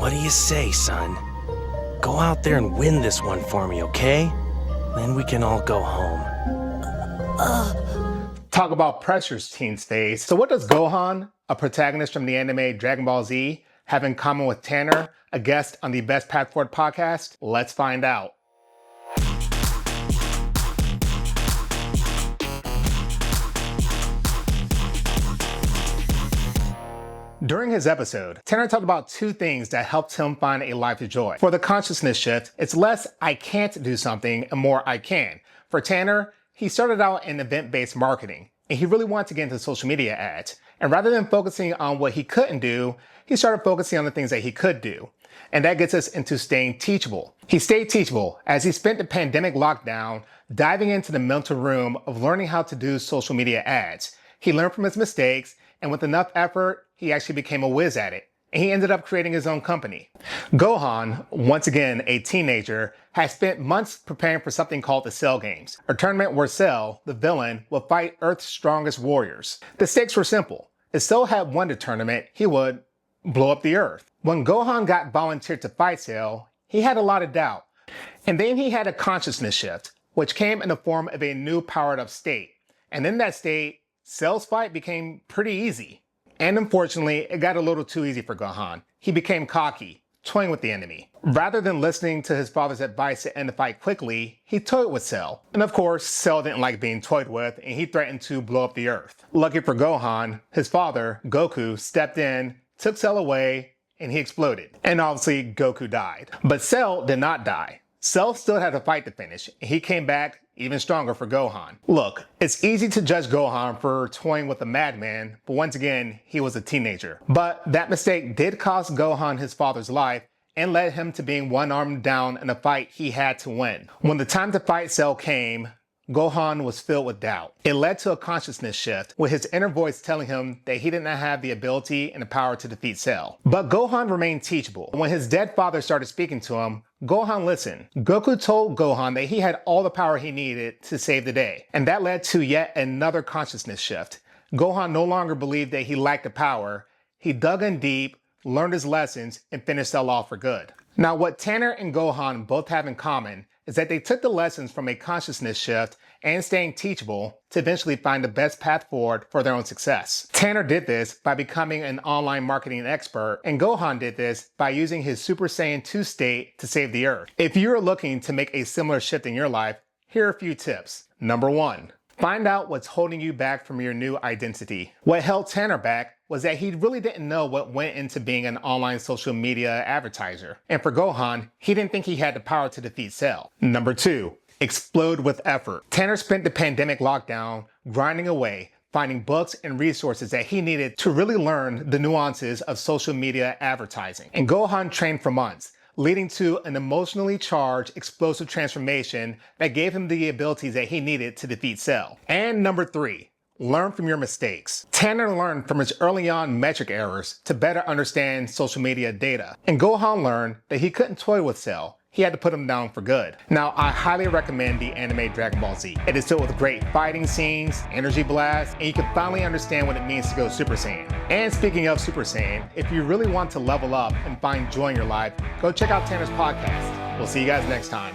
What do you say, son? Go out there and win this one for me, okay? Then we can all go home. Talk about pressures teens face. So what does Gohan, a protagonist from the anime Dragon Ball Z, have in common with Tanner, a guest on the Best Path Forward podcast? Let's find out. During his episode, Tanner talked about two things that helped him find a life of joy. For the consciousness shift, it's less I can't do something and more I can. For Tanner, he started out in event-based marketing, and he really wanted to get into social media ads. And rather than focusing on what he couldn't do, he started focusing on the things that he could do. And that gets us into staying teachable. He stayed teachable as he spent the pandemic lockdown diving into the mental room of learning how to do social media ads. He learned from his mistakes, and with enough effort, he actually became a whiz at it. And he ended up creating his own company. Gohan, once again a teenager, has spent months preparing for something called the Cell Games, a tournament where Cell, the villain, will fight Earth's strongest warriors. The stakes were simple. If Cell had won the tournament, he would blow up the Earth. When Gohan got volunteered to fight Cell, he had a lot of doubt. And then he had a consciousness shift, which came in the form of a new powered-up state. And in that state, Cell's fight became pretty easy. And unfortunately, it got a little too easy for Gohan. He became cocky, toying with the enemy. Rather than listening to his father's advice to end the fight quickly, he toyed with Cell. And of course, Cell didn't like being toyed with, and he threatened to blow up the Earth. Lucky for Gohan, his father, Goku, stepped in, took Cell away, and he exploded. And obviously, Goku died. But Cell did not die. Cell still had a fight to finish, and he came back even stronger for Gohan. Look, it's easy to judge Gohan for toying with a madman, but once again, he was a teenager. But that mistake did cost Gohan his father's life and led him to being one arm down in a fight he had to win. When the time to fight Cell came, Gohan was filled with doubt. It led to a consciousness shift, with his inner voice telling him that he did not have the ability and the power to defeat Cell. But Gohan remained teachable. When his dead father started speaking to him, Gohan listened. Goku told Gohan that he had all the power he needed to save the day. And that led to yet another consciousness shift. Gohan no longer believed that he lacked the power. He dug in deep, learned his lessons, and finished Cell off for good. Now, what Tanner and Gohan both have in common is that they took the lessons from a consciousness shift and staying teachable to eventually find the best path forward for their own success. Tanner did this by becoming an online marketing expert, and Gohan did this by using his Super Saiyan 2 state to save the Earth. If you're looking to make a similar shift in your life, here are a few tips. Number 1. Find out what's holding you back from your new identity. What held Tanner back was that he really didn't know what went into being an online social media advertiser. And for Gohan, he didn't think he had the power to defeat Cell. Number 2, explode with effort. Tanner spent the pandemic lockdown grinding away, finding books and resources that he needed to really learn the nuances of social media advertising. And Gohan trained for months, leading to an emotionally charged, explosive transformation that gave him the abilities that he needed to defeat Cell. And number 3, learn from your mistakes. Tanner learned from his early on metric errors to better understand social media data. And Gohan learned that he couldn't toy with Cell. He had to put him down for good. Now, I highly recommend the anime Dragon Ball Z. It is filled with great fighting scenes, energy blasts, and you can finally understand what it means to go Super Saiyan. And speaking of Super Saiyan, if you really want to level up and find joy in your life, go check out Tanner's podcast. We'll see you guys next time.